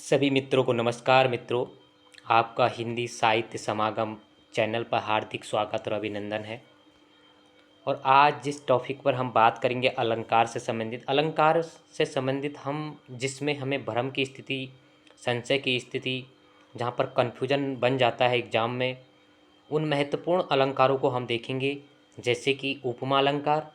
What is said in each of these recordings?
सभी मित्रों को नमस्कार। मित्रों, आपका हिंदी साहित्य समागम चैनल पर हार्दिक स्वागत और अभिनंदन है। और आज जिस टॉपिक पर हम बात करेंगे अलंकार से संबंधित हम जिसमें हमें भ्रम की स्थिति, संशय की स्थिति, जहाँ पर कन्फ्यूजन बन जाता है एग्जाम में, उन महत्वपूर्ण अलंकारों को हम देखेंगे। जैसे कि उपमा अलंकार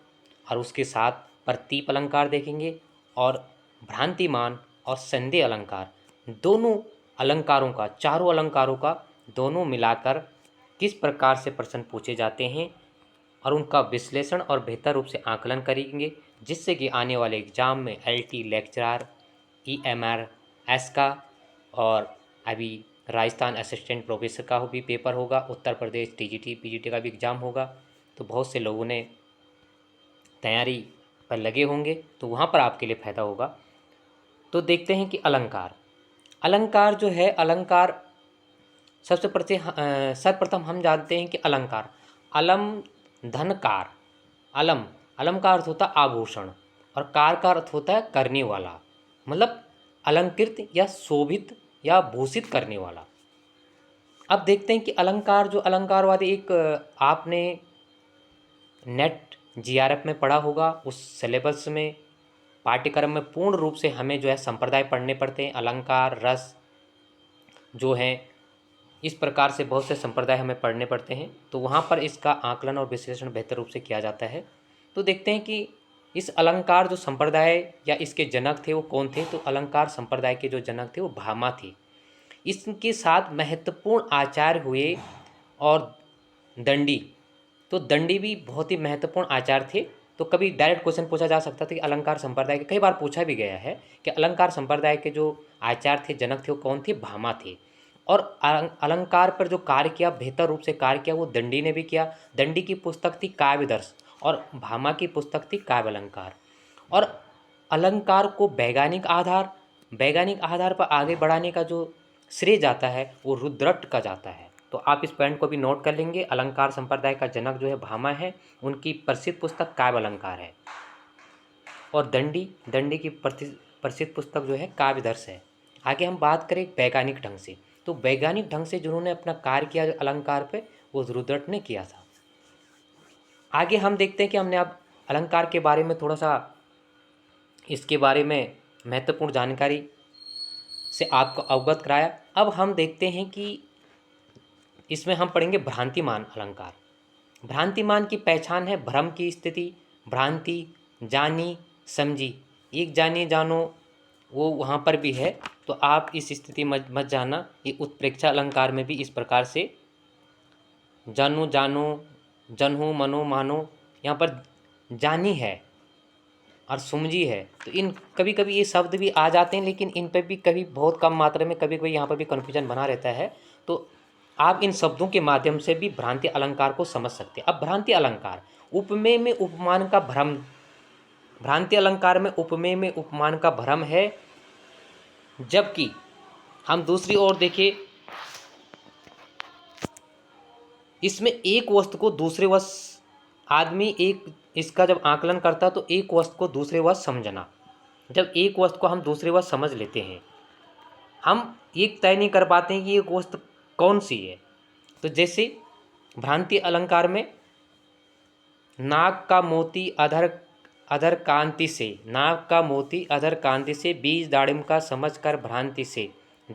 और उसके साथ प्रतीप अलंकार देखेंगे, और भ्रांतिमान और संदेह अलंकार, दोनों अलंकारों का, चारों अलंकारों का दोनों मिलाकर किस प्रकार से प्रश्न पूछे जाते हैं और उनका विश्लेषण और बेहतर रूप से आकलन करेंगे, जिससे कि आने वाले एग्जाम में एलटी लेक्चरर, ईएमआरएस का और अभी राजस्थान असिस्टेंट प्रोफेसर का भी पेपर होगा, उत्तर प्रदेश टीजीटी पीजीटी का भी एग्ज़ाम होगा। तो बहुत से लोगों ने तैयारी पर लगे होंगे, तो वहाँ पर आपके लिए फ़ायदा होगा। तो देखते हैं कि अलंकार जो है, अलंकार सर्वप्रथम हम जानते हैं कि अलम धनकार, अलम का अर्थ होता है आभूषण, और कार का अर्थ होता है करने वाला, मतलब अलंकृत या शोभित या भूषित करने वाला। अब देखते हैं कि अलंकार, जो अलंकारवादी, एक आपने नेट जीआरएफ में पढ़ा होगा, उस सिलेबस में, पाठ्यक्रम में पूर्ण रूप से हमें जो है संप्रदाय पढ़ने पड़ते हैं। अलंकार, रस जो हैं, इस प्रकार से बहुत से संप्रदाय हमें पढ़ने पड़ते हैं, तो वहाँ पर इसका आकलन और विश्लेषण बेहतर रूप से किया जाता है। तो देखते हैं कि इस अलंकार जो संप्रदाय या इसके जनक थे वो कौन थे। तो अलंकार संप्रदाय के जो जनक थे वो भामा थे। इसके साथ महत्वपूर्ण आचार्य हुए और दंडी, तो दंडी भी बहुत ही महत्वपूर्ण आचार्य थे। तो कभी डायरेक्ट क्वेश्चन पूछा जा सकता था कि अलंकार संप्रदाय के, कई बार पूछा भी गया है कि अलंकार संप्रदाय के जो आचार्य थे, जनक थे, वो कौन थे? भामा थे। और अलंकार पर जो कार्य किया, बेहतर रूप से कार्य किया, वो दंडी ने भी किया। दंडी की पुस्तक थी काव्यदर्श और भामा की पुस्तक थी काव्य अलंकार। और अलंकार को वैज्ञानिक आधार पर आगे बढ़ाने का जो श्रेय जाता है वो रुद्रट का जाता है। तो आप इस पॉइंट को भी नोट कर लेंगे। अलंकार संप्रदाय का जनक जो है भामा है, उनकी प्रसिद्ध पुस्तक काव्य अलंकार है, और दंडी की प्रसिद्ध पुस्तक जो है काव्यदर्श है। आगे हम बात करें वैज्ञानिक ढंग से, तो वैज्ञानिक ढंग से जिन्होंने अपना कार्य किया जो अलंकार पे, वो रुद्रट ने किया था। आगे हम देखते हैं कि हमने अब अलंकार के बारे में थोड़ा सा, इसके बारे में महत्वपूर्ण जानकारी से आपको अवगत कराया। अब हम देखते हैं कि इसमें हम पढ़ेंगे भ्रांतिमान अलंकार। भ्रांतिमान की पहचान है भ्रम की स्थिति, भ्रांति, जानी समझी, एक जानिए जानो, वो वहाँ पर भी है। तो आप इस स्थिति मत जाना। ये उत्प्रेक्षा अलंकार में भी इस प्रकार से जानो जानो, जनहो मनो मानो, यहाँ पर जानी है और सुमझी है। तो इन कभी कभी ये शब्द भी आ जाते हैं, लेकिन इन पर भी कभी बहुत कम मात्रा में, कभी कभी यहाँ पर भी कन्फ्यूजन बना रहता है। तो आप इन शब्दों के माध्यम से भी भ्रांति अलंकार को समझ सकते हैं। अब भ्रांति अलंकार, उपमेय में उपमान का भ्रम, भ्रांति अलंकार में उपमेय में उपमान का भ्रम है। जबकि हम दूसरी ओर देखें, इसमें एक वस्तु को दूसरे वस्तु, आदमी एक इसका जब आकलन करता है तो एक वस्तु को दूसरे वस्तु समझना, जब एक वस्तु को हम दूसरे वस्तु समझ लेते हैं, हम ये तय नहीं कर पाते हैं कि ये वस्तु कौन सी है। तो जैसे भ्रांति अलंकार में, नाग का मोती अधर कांति से, नाग का मोती अधर कांति से, बीज दाड़िम का समझ कर भ्रांति से,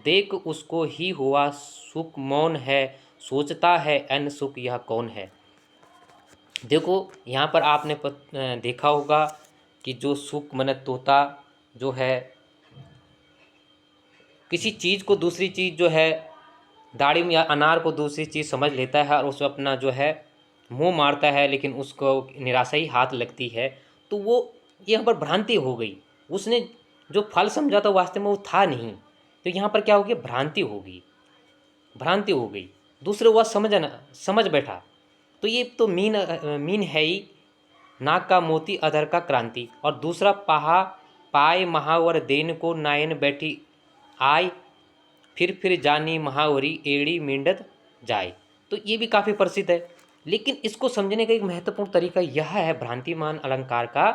देख उसको ही हुआ सुख मौन है, सोचता है अन्य सुख यह कौन है। देखो यहाँ पर आपने देखा होगा कि जो सुख मन तोता जो है, किसी चीज़ को दूसरी चीज़ जो है, दाड़िम या अनार को दूसरी चीज़ समझ लेता है और उसमें अपना जो है मुंह मारता है, लेकिन उसको निराशा ही हाथ लगती है। तो वो यहाँ पर भ्रांति हो गई, उसने जो फल समझा था वास्तव में वो था नहीं। तो यहाँ पर क्या हो गया? भ्रांति हो गई, भ्रांति हो गई, दूसरे वह समझ बैठा। तो ये तो मीन है ही, नाक का मोती अधर का क्रांति। और दूसरा, पाए महावर देन को नायन बैठी आय, फिर जानी महावरी एड़ी मिंडत जाए। तो ये भी काफ़ी प्रसिद्ध है। लेकिन इसको समझने का एक महत्वपूर्ण तरीका यह है भ्रांतिमान अलंकार का,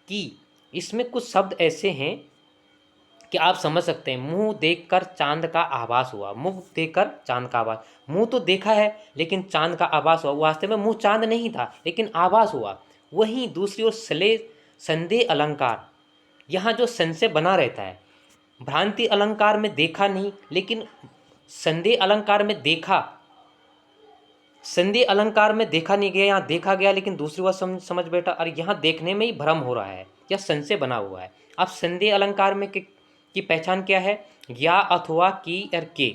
कि इसमें कुछ शब्द ऐसे हैं कि आप समझ सकते हैं, मुंह देखकर चांद का आभास हुआ। मुंह देखकर चांद का आभास, मुंह तो देखा है लेकिन चांद का आभास हुआ। वास्तव में मुंह चांद नहीं था लेकिन आभास हुआ। वहीं दूसरी ओर संदेह अलंकार, यहाँ जो संशय बना रहता है। भ्रांति अलंकार में देखा नहीं लेकिन संदेह अलंकार में देखा, संदेह अलंकार में देखा नहीं गया, यहाँ देखा गया लेकिन दूसरी बात समझ बैठा। और यहाँ देखने में ही भ्रम हो रहा है या संशय बना हुआ है। अब संदेह अलंकार में की पहचान क्या है? या, अथवा, की और के,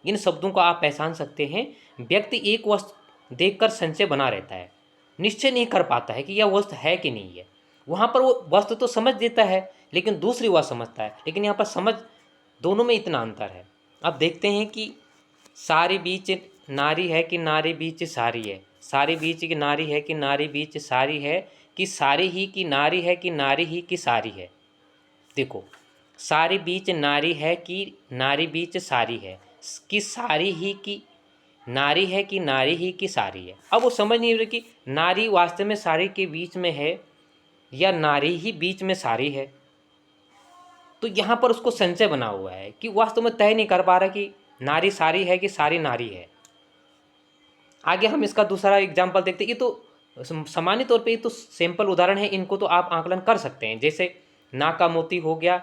इन शब्दों को आप पहचान सकते हैं। व्यक्ति एक वस्तु देखकर संशय बना रहता है, निश्चय नहीं कर पाता है कि यह वस्तु है कि नहीं है। वहाँ पर वो वस्तु तो समझ देता है लेकिन दूसरी वह समझता है, लेकिन यहाँ पर समझ दोनों में इतना अंतर है। अब देखते हैं कि सारी बीच नारी है कि नारी बीच सारी है, सारी बीच की नारी है कि नारी बीच सारी है, कि सारी ही की नारी है कि नारी ही की सारी है। देखो, सारी बीच नारी है कि नारी बीच सारी है, कि सारी ही की नारी है कि नारी ही की सारी है। अब वो समझ नहीं रही कि नारी वास्तव में सारी के बीच में है या नारी ही बीच में सारी है। तो यहाँ पर उसको संशय बना हुआ है कि वास्तव में तय नहीं कर पा रहा कि नारी सारी है कि सारी नारी है। आगे हम इसका दूसरा एग्जाम्पल देखते हैं। ये तो सामान्य तौर पे ये तो सैंपल उदाहरण है, इनको तो आप आकलन कर सकते हैं। जैसे ना का मोती हो गया,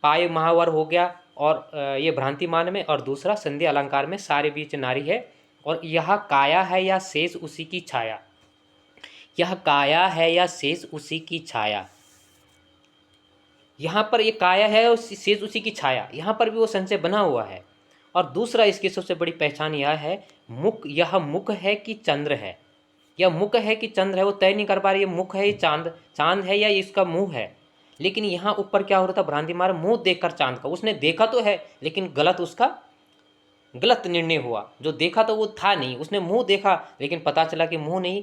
पाए महावर हो गया, और ये भ्रांति मान में, और दूसरा संधि अलंकार में सारे बीच नारी है। और यह काया है या शेष उसी की छाया, यह काया है या शेष उसी की छाया। यहाँ पर ये काया है और शेष उसी की छाया, यहाँ पर भी वो संशय बना हुआ है। और दूसरा इसकी सबसे बड़ी पहचान यह है, मुख, यह मुख है कि चंद्र है, यह मुख है कि चंद्र है, वो तय नहीं कर पा रही है मुख है चांद, चांद है या इसका मुंह है। लेकिन यहाँ ऊपर क्या हो रहा था, भ्रांति मार मुंह देखकर चांद का, उसने देखा तो है लेकिन गलत, उसका गलत निर्णय हुआ। जो देखा तो वो था नहीं, उसने मुंह देखा लेकिन पता चला कि मुंह नहीं,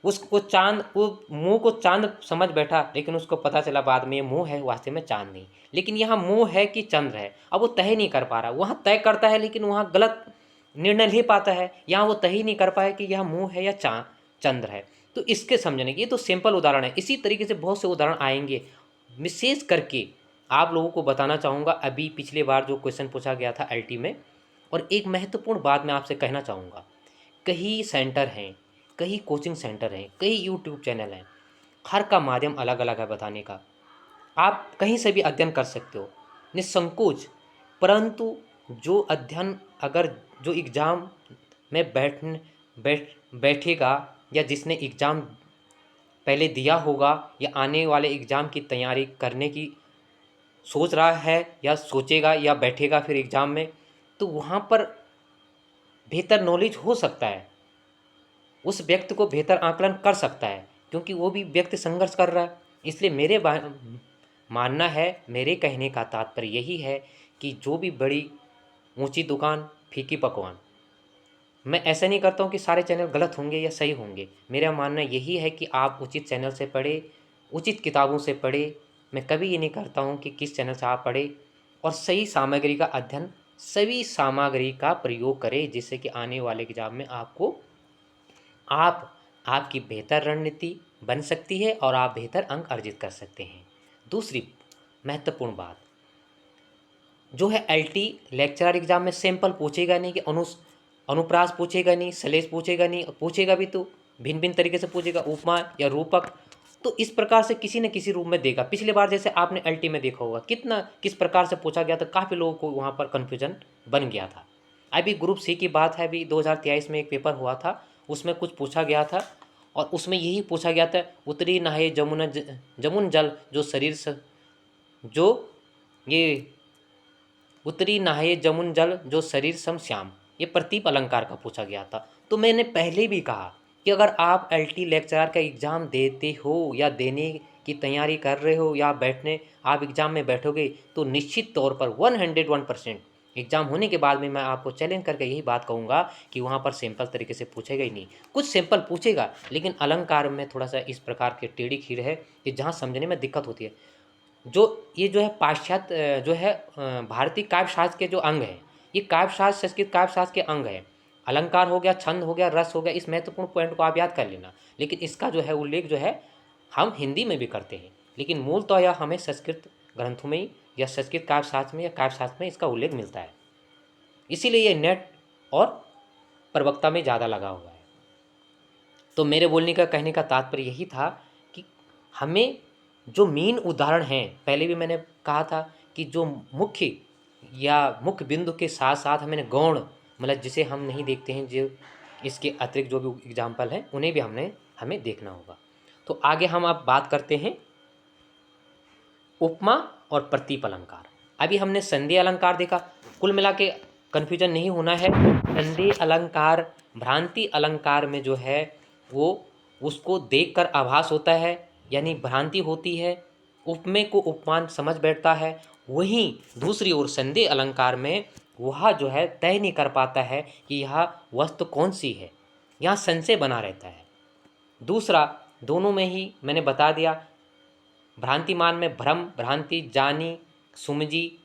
उसको चांद, वो मुंह को चांद समझ बैठा लेकिन उसको पता चला बाद में ये मुंह है, वास्तव में चांद नहीं। लेकिन यहाँ मुंह है कि चंद्र है, अब वो तय नहीं कर पा रहा। वहाँ तय करता है लेकिन वहाँ गलत निर्णय ले पाता है। यहाँ वो तय नहीं कर पाया कि यह मुंह है या चंद्र है। तो इसके समझने की, ये तो सिंपल उदाहरण है। इसी तरीके से बहुत से उदाहरण आएंगे। विशेष करके आप लोगों को बताना चाहूँगा, अभी पिछले बार जो क्वेश्चन पूछा गया था LT में। और एक महत्वपूर्ण बात मैं आपसे कहना चाहूँगा, कई सेंटर हैं, कई कोचिंग सेंटर हैं, कई यूट्यूब चैनल हैं, हर का माध्यम अलग अलग है बताने का। आप कहीं से भी अध्ययन कर सकते हो निसंकोच। परंतु जो अध्ययन, अगर जो एग्ज़ाम में बैठेगा, या जिसने एग्ज़ाम पहले दिया होगा या आने वाले एग्ज़ाम की तैयारी करने की सोच रहा है या सोचेगा या बैठेगा फिर एग्ज़ाम में, तो वहाँ पर बेहतर नॉलेज हो सकता है, उस व्यक्ति को बेहतर आकलन कर सकता है, क्योंकि वो भी व्यक्ति संघर्ष कर रहा है। इसलिए मेरे मानना है, मेरे कहने का तात्पर्य यही है कि जो भी बड़ी ऊंची दुकान फीकी पकवान। मैं ऐसा नहीं करता हूँ कि सारे चैनल गलत होंगे या सही होंगे। मेरा मानना यही है कि आप उचित चैनल से पढ़े, उचित किताबों से पढ़े। मैं कभी ये नहीं करता हूँ कि किस चैनल से आप पढ़े, और सही सामग्री का अध्ययन, सभी सामग्री का प्रयोग करें, जिससे कि आने वाले एग्जाम में आपको आपकी बेहतर रणनीति बन सकती है और आप बेहतर अंक अर्जित कर सकते हैं। दूसरी महत्वपूर्ण बात जो है, LT लेक्चरर एग्जाम में सैंपल पूछेगा नहीं कि अनुप्रास पूछेगा नहीं, सलेश पूछेगा नहीं, पूछेगा भी तो भिन्न भिन्न तरीके से पूछेगा, उपमा या रूपक। तो इस प्रकार से किसी न किसी रूप में देगा। पिछले बार जैसे आपने LT में देखा होगा किस प्रकार से पूछा गया था, काफ़ी लोगों को वहाँ पर कन्फ्यूजन बन गया था। अभी ग्रुप C की बात है, अभी 2023 में एक पेपर हुआ था, उसमें कुछ पूछा गया था और उसमें यही पूछा गया था, उत्तरी नहाए जमुन जल जो शरीर से, जो ये उत्तरी नहाए जमुन जल जो शरीर सम श्याम, ये प्रतीप अलंकार का पूछा गया था। तो मैंने पहले भी कहा कि अगर आप LT लेक्चरर का एग्ज़ाम देते हो या देने की तैयारी कर रहे हो या आप एग्ज़ाम में बैठोगे, तो निश्चित तौर पर 101% एग्ज़ाम होने के बाद में मैं आपको चैलेंज करके यही बात कहूँगा कि वहाँ पर सिंपल तरीके से पूछेगा ही नहीं। कुछ सिंपल पूछेगा लेकिन अलंकार में थोड़ा सा इस प्रकार की टेढ़ी खीर है कि जहाँ समझने में दिक्कत होती है। ये जो है पाश्चात्य जो है भारतीय काव्यशास्त्र के जो अंग हैं, ये काव्यशास्त्र, संस्कृत काव्यशास्त्र के अंग हैं। अलंकार हो गया, छंद हो गया, रस हो गया, इस महत्वपूर्ण पॉइंट को आप याद कर लेना। लेकिन इसका जो है उल्लेख जो है हम हिंदी में भी करते हैं, लेकिन मूलतः यह हमें संस्कृत ग्रंथों में या संस्कृत काव्यशास्त्र में या काव्यशास्त्र में इसका उल्लेख मिलता है। इसीलिए ये नेट और प्रवक्ता में ज़्यादा लगा हुआ है। तो मेरे बोलने का कहने का तात्पर्य यही था कि हमें जो मेन उदाहरण हैं, पहले भी मैंने कहा था कि जो मुख्य या मुख्य बिंदु के साथ साथ हमें गौण मतलब जिसे हम नहीं देखते हैं, जो इसके अतिरिक्त जो भी एग्जाम्पल हैं उन्हें भी हमें देखना होगा। तो आगे हम अब बात करते हैं उपमा और प्रतीप अलंकार। अभी हमने संधि अलंकार देखा। कुल मिला के कन्फ्यूजन नहीं होना है, संधि अलंकार भ्रांति अलंकार में जो है वो उसको देखकर आभास होता है, यानी भ्रांति होती है, उपमेय को उपमान समझ बैठता है। वहीं दूसरी ओर संधि अलंकार में वह जो है तय नहीं कर पाता है कि यह वस्तु कौन सी है, यहाँ संशय बना रहता है। दूसरा, दोनों में ही मैंने बता दिया, भ्रांतिमान में भ्रम, भ्रांति, जानी, सुमझी,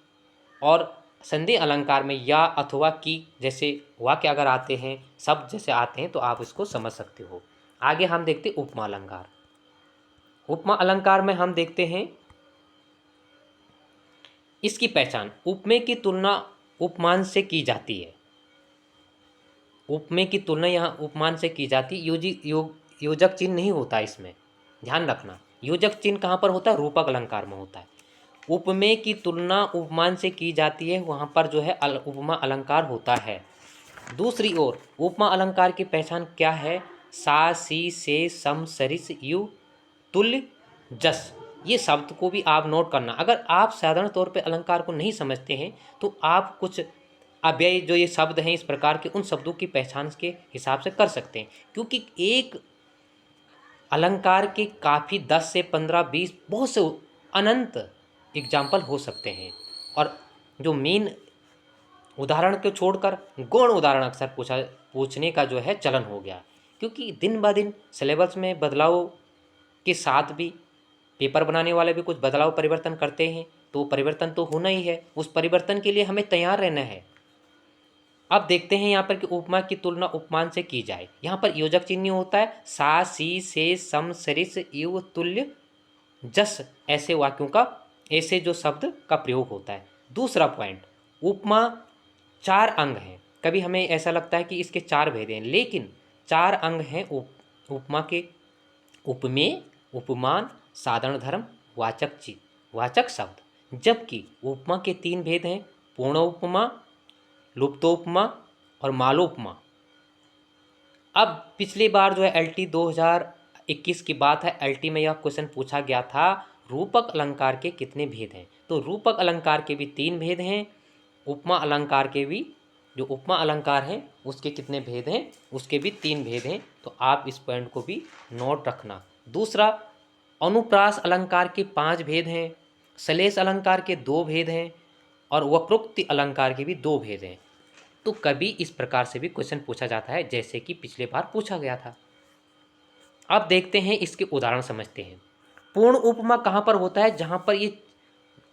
और संधि अलंकार में या अथवा की जैसे वाक्य अगर आते हैं, शब्द जैसे आते हैं तो आप इसको समझ सकते हो। आगे हम देखते उपमा अलंकार। उपमा अलंकार में हम देखते हैं इसकी पहचान, उपमेय की तुलना उपमान से की जाती है। उपमेय की तुलना यहाँ उपमान से की जाती है। योजक चिन्ह नहीं होता इसमें, ध्यान रखना। योजक चिन्ह कहाँ पर होता है? रूपक अलंकार में होता है। उपमेय की तुलना उपमान से की जाती है, वहाँ पर जो है उपमा अलंकार होता है। दूसरी ओर उपमा अलंकार की पहचान क्या है? सा, सी, से, सम, सरिस, यु, तुल्य, जस। ये शब्द को भी आप नोट करना। अगर आप साधारण तौर पे अलंकार को नहीं समझते हैं तो आप कुछ अव्यय जो ये शब्द हैं इस प्रकार के, उन शब्दों की पहचान के हिसाब से कर सकते हैं, क्योंकि एक अलंकार के काफ़ी 10 से 15, 20 बहुत से अनंत एग्जाम्पल हो सकते हैं। और जो मेन उदाहरण को छोड़कर गौण उदाहरण अक्सर पूछने का जो है चलन हो गया, क्योंकि दिन ब दिन सिलेबस में बदलाव के साथ भी पेपर बनाने वाले भी कुछ बदलाव परिवर्तन करते हैं, तो परिवर्तन तो होना ही है। उस परिवर्तन के लिए हमें तैयार रहना है। अब देखते हैं यहाँ पर कि उपमा की तुलना उपमान से की जाए। यहाँ पर योजक चिन्ह होता है सा, सी, से, सम, सरिस, यु, तुल्य, जस। ऐसे वाक्यों का, ऐसे जो शब्द का प्रयोग होता है। दूसरा पॉइंट, उपमा 4 अंग हैं। कभी हमें ऐसा लगता है कि इसके 4 भेद हैं, लेकिन 4 अंग हैं उपमा के: उपमेय, उपमान, साधारण धर्म, वाचक शब्द। जबकि उपमा के 3 भेद हैं: पूर्ण उपमा, लुप्तोपमा और मालोपमा। अब पिछली बार जो है LT 2021 की बात है, LT में यह क्वेश्चन पूछा गया था रूपक अलंकार के कितने भेद हैं। तो रूपक अलंकार के भी 3 भेद हैं, उपमा अलंकार के भी, जो उपमा अलंकार हैं उसके कितने भेद हैं, उसके भी 3 भेद हैं। तो आप इस पॉइंट को भी नोट रखना। दूसरा, अनुप्रास अलंकार के 5 भेद हैं, श्लेष अलंकार के 2 भेद हैं और वक्रोक्ति अलंकार के भी 2 भेद हैं। तो कभी इस प्रकार से भी क्वेश्चन पूछा जाता है, जैसे कि पिछले बार पूछा गया था। अब देखते हैं इसके उदाहरण समझते हैं। पूर्ण उपमा कहाँ पर होता है? जहाँ पर ये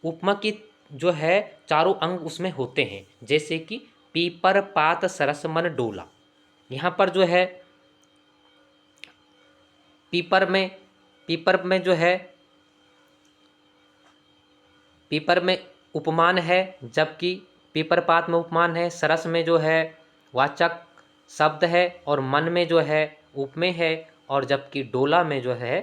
उपमा की जो है चारों अंग उसमें होते हैं, जैसे कि पीपर, पात, सरस, मन, डोला। यहाँ पर जो है पीपर में जो है पीपर में उपमान है, जबकि पीपर पात में उपमान है, सरस में जो है वाचक शब्द है और मन में जो है उपमेय है, और जबकि डोला में जो है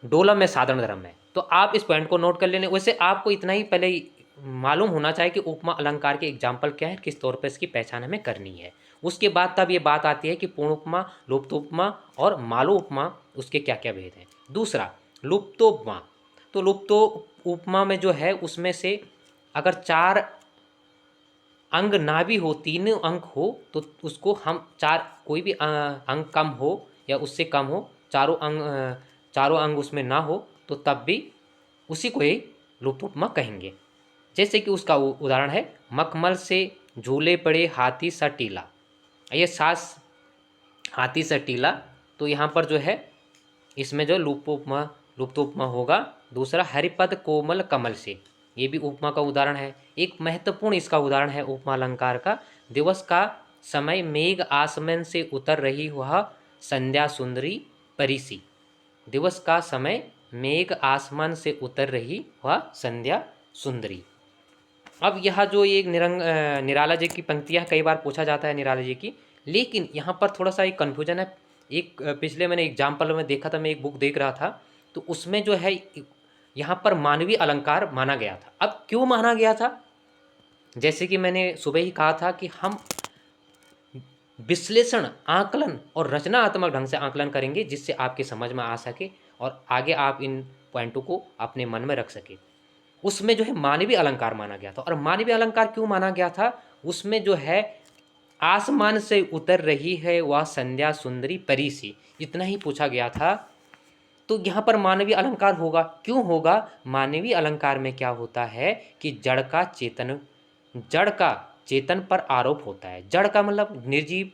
साधारण धर्म है। तो आप इस पॉइंट को नोट कर लेने। वैसे आपको इतना ही पहले मालूम होना चाहिए कि उपमा अलंकार के एग्जाम्पल क्या है, किस तौर पर इसकी पहचान हमें करनी है। उसके बाद तब ये बात आती है कि पूर्ण उपमा, लुप्तोपमा और मालो उपमा, उसके क्या क्या भेद हैं। दूसरा, लुप्तोपमा। तो लुप्तो उपमा में जो है उसमें से अगर 4 अंग ना भी हो, 3 अंक हो, तो उसको हम कोई भी अंग कम हो या उससे कम हो, चारों अंग उसमें ना हो, तो तब भी उसी को ही लुप्त उपमा कहेंगे। जैसे कि उसका उदाहरण है, मखमल से झूले पड़े हाथी सा टीला। ये सास हाथी सा टीला, तो यहाँ पर जो है इसमें जो लुप्त उपमा होगा। दूसरा, हरिपद कोमल कमल से, ये भी उपमा का उदाहरण है। एक महत्वपूर्ण इसका उदाहरण है उपमा अलंकार का, दिवस का समय मेघ आसमान से उतर रही वह संध्या सुंदरी परिसी। दिवस का समय मेघ आसमान से उतर रही वह संध्या सुंदरी। अब यह जो एक निराला जी की पंक्तियाँ कई बार पूछा जाता है निराला जी की, लेकिन यहाँ पर थोड़ा सा एक कन्फ्यूजन है। एक पिछले मैंने एग्जाम्पल में देखा था, मैं एक बुक देख रहा था, तो उसमें जो है यहाँ पर मानवीय अलंकार माना गया था। अब क्यों माना गया था? जैसे कि मैंने सुबह ही कहा था कि हम विश्लेषण, आकलन और रचनात्मक ढंग से आकलन करेंगे, जिससे आपके समझ में आ सके और आगे आप इन पॉइंटों को अपने मन में रख सके। उसमें जो है मानवीय अलंकार माना गया था। और मानवीय अलंकार क्यों माना गया था? उसमें जो है आसमान से उतर रही है वह संध्या सुंदरी परी सी, इतना ही पूछा गया था। तो यहाँ पर मानवीय अलंकार होगा। क्यों होगा? मानवीय अलंकार में क्या होता है कि जड़ का चेतन पर आरोप होता है। जड़ का मतलब निर्जीव,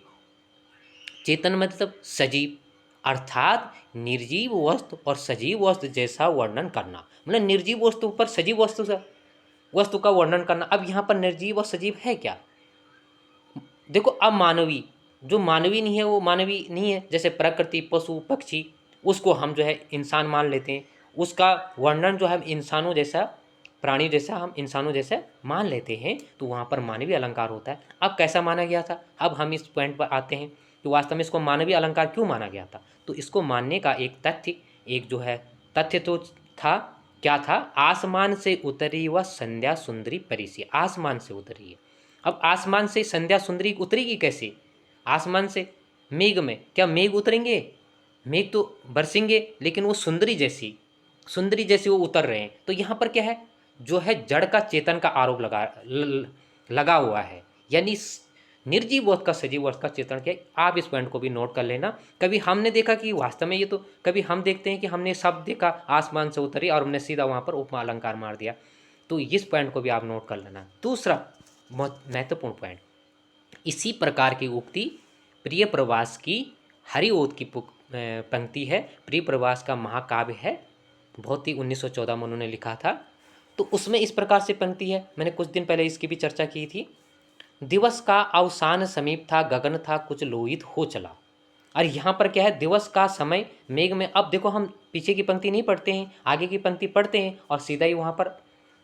चेतन मतलब सजीव, अर्थात निर्जीव वस्तु और सजीव वस्तु जैसा वर्णन करना, मतलब निर्जीव वस्तु पर सजीव वस्तु का वर्णन करना। अब यहाँ पर निर्जीव और सजीव है क्या? देखो, अब मानवी, जो मानवी नहीं है वो मानवी नहीं है। जैसे प्रकृति, पशु, पक्षी, उसको हम जो है इंसान मान लेते हैं, उसका वर्णन जो है इंसानों जैसा, प्राणी जैसा, हम इंसानों जैसा मान लेते हैं, तो वहाँ पर मानवीय अलंकार होता है। अब कैसा माना गया था? अब हम इस पॉइंट पर आते हैं कि वास्तव में इसको मानवीय अलंकार क्यों माना गया था। तो इसको मानने का एक तथ्य, एक जो है तथ्य तो था, क्या था? आसमान से उतरी वह संध्या सुंदरी परी सी, आसमान से उतरी है। अब आसमान से संध्या सुंदरी उतरेगी कैसे? आसमान से मेघ में क्या मेघ उतरेंगे? मेघ तो बरसेंगे, लेकिन वो सुंदरी जैसी वो उतर रहे हैं। तो यहाँ पर क्या है, जो है जड़ का चेतन का आरोप लगा हुआ है, यानी निर्जीव वस्तु का सजीव वस्तु का चेतन क्या है। आप इस पॉइंट को भी नोट कर लेना। कभी हमने देखा कि वास्तव में ये तो, कभी हम देखते हैं कि हमने शब्द देखा आसमान से उतरी और हमने सीधा वहाँ पर उपमा अलंकार मार दिया। तो इस पॉइंट को भी आप नोट कर लेना। दूसरा बहुत महत्वपूर्ण पॉइंट, इसी प्रकार की उक्ति प्रिय प्रवास की हरिओद की पंक्ति है। प्रिय प्रवास का महाकाव्य है, बहुत ही 1914 में उन्होंने लिखा था। तो उसमें इस प्रकार से पंक्ति है, मैंने कुछ दिन पहले इसकी भी चर्चा की थी। दिवस का अवसान समीप था, गगन था कुछ लोहित हो चला। और यहाँ पर क्या है, दिवस का समय मेघ में। अब देखो, हम पीछे की पंक्ति नहीं पढ़ते हैं, आगे की पंक्ति पढ़ते हैं और सीधा ही वहाँ पर,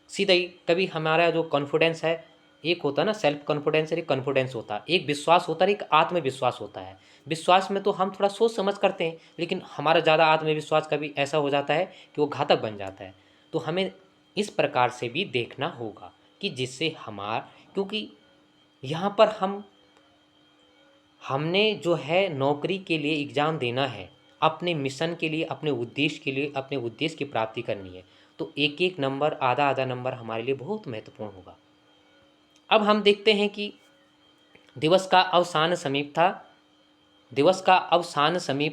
सीधा ही कभी हमारा जो कॉन्फिडेंस है, एक होता है ना सेल्फ कॉन्फिडेंस, एक कॉन्फिडेंस होता है, एक विश्वास होता है, एक आत्मविश्वास होता है। विश्वास में तो हम थोड़ा सोच समझ करते हैं, लेकिन हमारा ज़्यादा आत्मविश्वास कभी ऐसा हो जाता है कि वो घातक बन जाता है। तो हमें इस प्रकार से भी देखना होगा कि जिससे क्योंकि यहाँ पर हमने जो है नौकरी के लिए एग्ज़ाम देना है, अपने मिशन के लिए, अपने उद्देश्य के लिए, अपने उद्देश्य की प्राप्ति करनी है। तो एक एक नंबर, आधा आधा नंबर हमारे लिए बहुत महत्वपूर्ण होगा। अब हम देखते हैं कि दिवस का अवसान समीप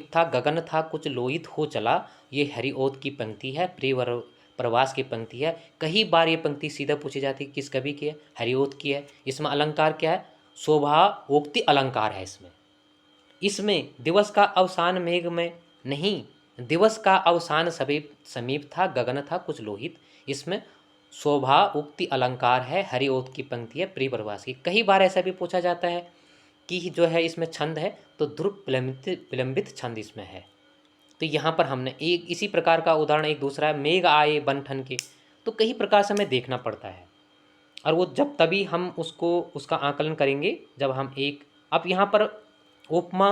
था, गगन था कुछ लोहित हो चला। ये हरिओद की पंक्ति है, प्रवास की पंक्ति है। कई बार ये पंक्ति सीधा पूछी जाती है, किस कवि की है? हरिओद की है। इसमें अलंकार क्या है? शोभावोक्ति अलंकार है। इसमें दिवस का अवसान मेघ में नहीं, दिवस का अवसान समीप था, गगन था कुछ लोहित। इसमें शोभा उक्ति अलंकार है, हरिओद की पंक्ति है, प्रिय प्रवास की। कई बार ऐसा भी पूछा जाता है कि जो है इसमें छंद है, तो ध्रुव विलंबित छंद इसमें है। तो यहाँ पर हमने एक इसी प्रकार का उदाहरण, एक दूसरा है, मेघ आए बन ठन के। तो कई प्रकार से हमें देखना पड़ता है, और वो जब तभी हम उसका आकलन करेंगे जब हम एक, अब यहाँ पर उपमा,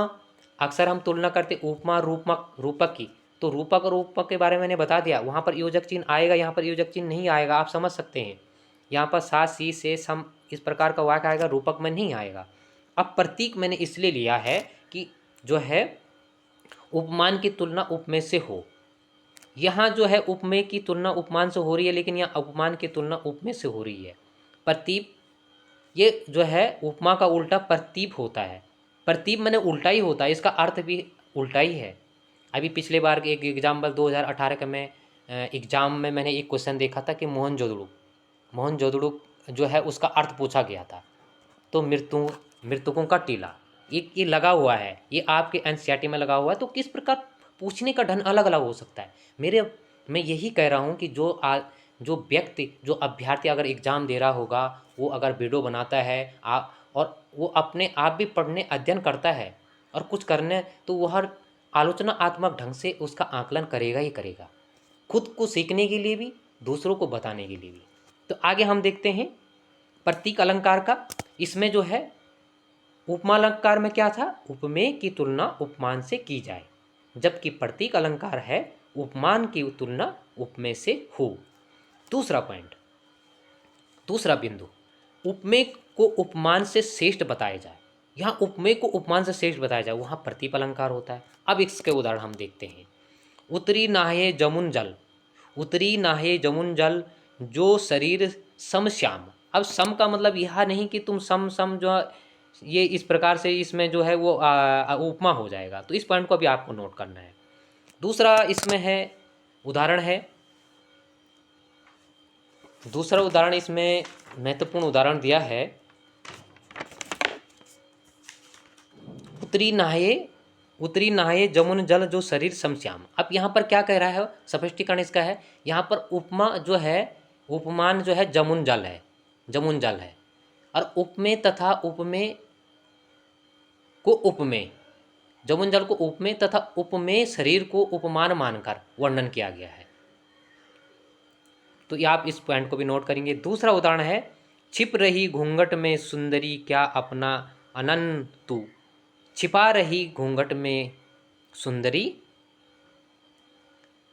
अक्सर हम तुलना करते उपमा रूपक की। तो रूपक और उपमा के बारे में मैंने बता दिया, वहाँ पर योजक चिन्ह आएगा, यहाँ पर योजक चिन्ह नहीं आएगा, आप समझ सकते हैं। यहाँ पर सा सी से सम इस प्रकार का वाक्य आएगा, रूपक में नहीं आएगा। अब प्रतीक मैंने इसलिए लिया है कि जो है उपमान की तुलना उपमेय से हो। यहाँ जो है उपमेय की तुलना उपमान से हो रही है, लेकिन यहाँ उपमान की तुलना उपमेय से हो रही है। प्रतीप, ये जो है उपमा का उल्टा प्रतीप होता है। प्रतीप मैंने उल्टा ही होता है, इसका अर्थ भी उल्टा ही है। अभी पिछले बार एक एग्जाम्पल 2018 के में एग्जाम में मैंने एक क्वेश्चन देखा था कि मोहनजोदड़ो जो है उसका अर्थ पूछा गया था। तो मृतकों का टीला, ये लगा हुआ है, ये आपके एनसीईआरटी में लगा हुआ है। तो किस प्रकार पूछने का ढंग अलग अलग हो सकता है। मैं यही कह रहा हूँ कि जो व्यक्ति, जो अभ्यर्थी अगर एग्ज़ाम दे रहा होगा, वो अगर वीडियो बनाता है और वो अपने आप भी पढ़ने अध्ययन करता है और कुछ करने, तो वह आलोचनात्मक ढंग से उसका आकलन करेगा ही करेगा। खुद को सीखने के लिए भी, दूसरों को बताने के लिए भी। तो आगे हम देखते हैं प्रतीक अलंकार का। इसमें जो है उपमा अलंकार में क्या था, उपमेय की तुलना उपमान से की जाए, जबकि प्रतीक अलंकार है उपमान की तुलना उपमेय से हो। दूसरा पॉइंट, दूसरा बिंदु, उपमेय को उपमान से श्रेष्ठ बताया जाए। यहाँ उपमेय को उपमान से श्रेष्ठ बताया जाए, वहाँ प्रतीक अलंकार होता है। अब इसके उदाहरण हम देखते हैं। उतरी नाहे जमुन जल, उतरी नाहे जमुन जल, जो शरीर सम श्याम। अब सम का मतलब यह नहीं कि तुम सम सम जो ये इस प्रकार से इसमें जो है वो उपमा हो जाएगा, तो इस पॉइंट को अभी आपको नोट करना है। दूसरा इसमें है उदाहरण है, दूसरा उदाहरण इसमें महत्वपूर्ण उदाहरण दिया है, उतरी नहाए, उतरी नहाए जमुन जल, जो शरीर समश्याम। अब यहाँ पर क्या कह रहा है, स्पष्टीकरण इसका है, यहाँ पर उपमा जो है, उपमान जो है जमुन जल है, जमुन जल है, और उपमेय तथा उपमेय को उपमेय, जमुन जल को उपमेय तथा उपमेय शरीर को उपमान मानकर वर्णन किया गया है। तो ये आप इस पॉइंट को भी नोट करेंगे। दूसरा उदाहरण है, छिप रही घूंघट में सुंदरी, क्या अपना अनंत तू। छिपा रही घूंघट में सुंदरी,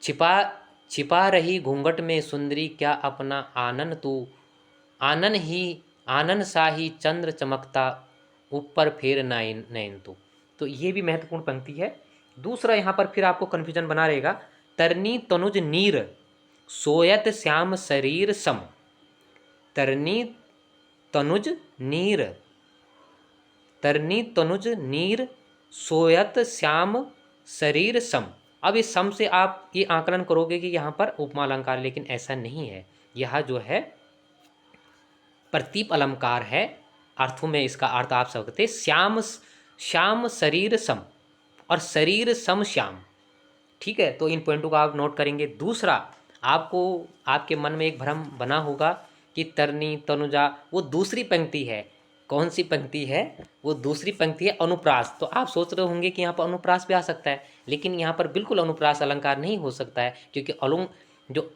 छिपा छिपा रही घूंघट में सुंदरी, क्या अपना आनन तू। आनन ही आनन सा ही चंद्र चमकता, ऊपर फेर नयन नयन तू। तो ये भी महत्वपूर्ण पंक्ति है। दूसरा यहाँ पर फिर आपको कन्फ्यूजन बना रहेगा, तरनी तनुज नीर, सोयत श्याम शरीर सम। तरनी तनुज नीर, तरनी तनुज नीर, सोयत श्याम शरीर सम। अब इस सम से आप ये आकलन करोगे कि यहाँ पर उपमा अलंकार, लेकिन ऐसा नहीं है। यह जो है प्रतीप अलंकार है। अर्थों में इसका अर्थ आप सकते, श्याम श्याम शरीर सम और शरीर सम श्याम। ठीक है, तो इन पॉइंटों को आप नोट करेंगे। दूसरा, आपको आपके मन में एक भ्रम बना होगा कि तरनी तनुजा वो दूसरी पंक्ति है। कौन सी पंक्ति है, वो दूसरी पंक्ति है अनुप्रास। तो आप सोच रहे होंगे कि यहाँ पर अनुप्रास भी आ सकता है, लेकिन यहाँ पर बिल्कुल अनुप्रास अलंकार नहीं हो सकता है, क्योंकि जो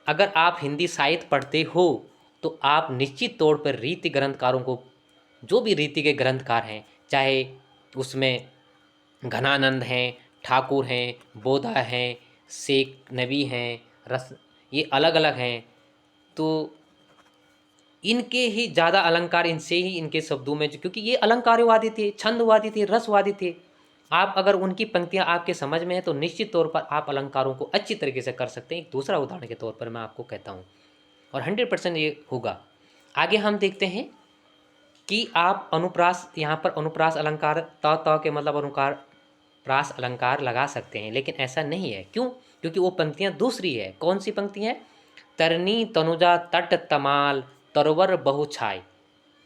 अगर आप हिंदी साहित्य पढ़ते हो तो आप निश्चित तौर पर रीति ग्रंथकारों को, जो भी रीति के ग्रंथकार हैं, चाहे उसमें घनानंद हैं, ठाकुर हैं, बोधा हैं, शेख नबी हैं, रस, ये अलग अलग हैं, तो इनके ही ज़्यादा अलंकार, इनसे ही इनके शब्दों में, क्योंकि ये अलंकारवादी थे, छंदवादी थे, रसवादी थे। आप अगर उनकी पंक्तियां आपके समझ में है तो निश्चित तौर पर आप अलंकारों को अच्छी तरीके से कर सकते हैं। एक दूसरा उदाहरण के तौर पर मैं आपको कहता हूँ, और 100% ये होगा। आगे हम देखते हैं कि आप अनुप्रास, यहाँ पर अनुप्रास अलंकार त के मतलब अनुकार प्रास अलंकार लगा सकते हैं, लेकिन ऐसा नहीं है। क्यों? क्योंकि वो पंक्तियाँ दूसरी है। कौन सी पंक्ति है? तरनी तनुजा तट तमाल, तरवर बहु छाय।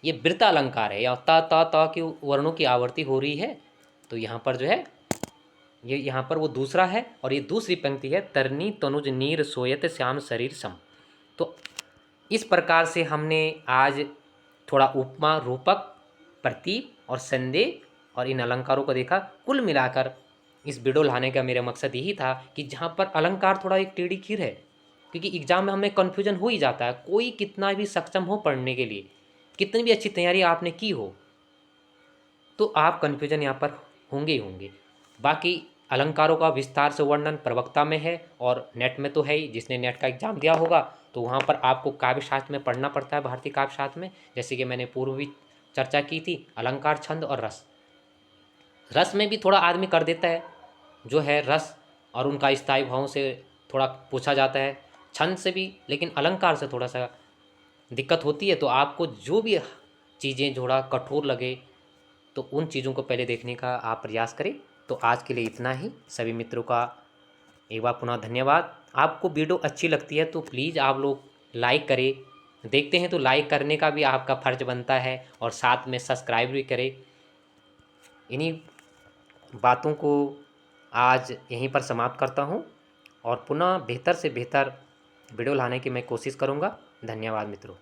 ये वृत्त अलंकार है, या त की वर्णों की आवर्ती हो रही है, तो यहाँ पर जो है ये यहाँ पर वो दूसरा है, और ये दूसरी पंक्ति है, तरनी तनुज नीर सोयत श्याम शरीर सम। तो इस प्रकार से हमने आज थोड़ा उपमा, रूपक, प्रतीक और संदेह और इन अलंकारों को देखा। कुल मिलाकर इस वीडियो लाने का मेरा मकसद यही था कि जहाँ पर अलंकार थोड़ा एक टेढ़ी खीर है, क्योंकि एग्जाम में हमें कन्फ्यूजन हो ही जाता है। कोई कितना भी सक्षम हो पढ़ने के लिए, कितनी भी अच्छी तैयारी आपने की हो, तो आप कन्फ्यूजन यहाँ पर होंगे ही होंगे। बाकी अलंकारों का विस्तार से वर्णन प्रवक्ता में है, और नेट में तो है ही। जिसने नेट का एग्जाम दिया होगा तो वहाँ पर आपको काव्य शास्त्र में पढ़ना पड़ता है, भारतीय काव्य शास्त्र में, जैसे कि मैंने पूर्व भी चर्चा की थी। अलंकार, छंद और रस, रस में भी थोड़ा आदमी कर देता है, जो है रस और उनका स्थायी भावों से थोड़ा पूछा जाता है, छंद से भी, लेकिन अलंकार से थोड़ा सा दिक्कत होती है। तो आपको जो भी चीज़ें थोड़ा कठोर लगे तो उन चीज़ों को पहले देखने का आप प्रयास करें। तो आज के लिए इतना ही। सभी मित्रों का एक बार पुनः धन्यवाद। आपको वीडियो अच्छी लगती है तो प्लीज़ आप लोग लाइक करें। देखते हैं तो लाइक करने का भी आपका फ़र्ज बनता है, और साथ में सब्सक्राइब भी करें। इन्हीं बातों को आज यहीं पर समाप्त करता हूँ, और पुनः बेहतर से बेहतर वीडियो लाने की मैं कोशिश करूँगा। धन्यवाद मित्रों।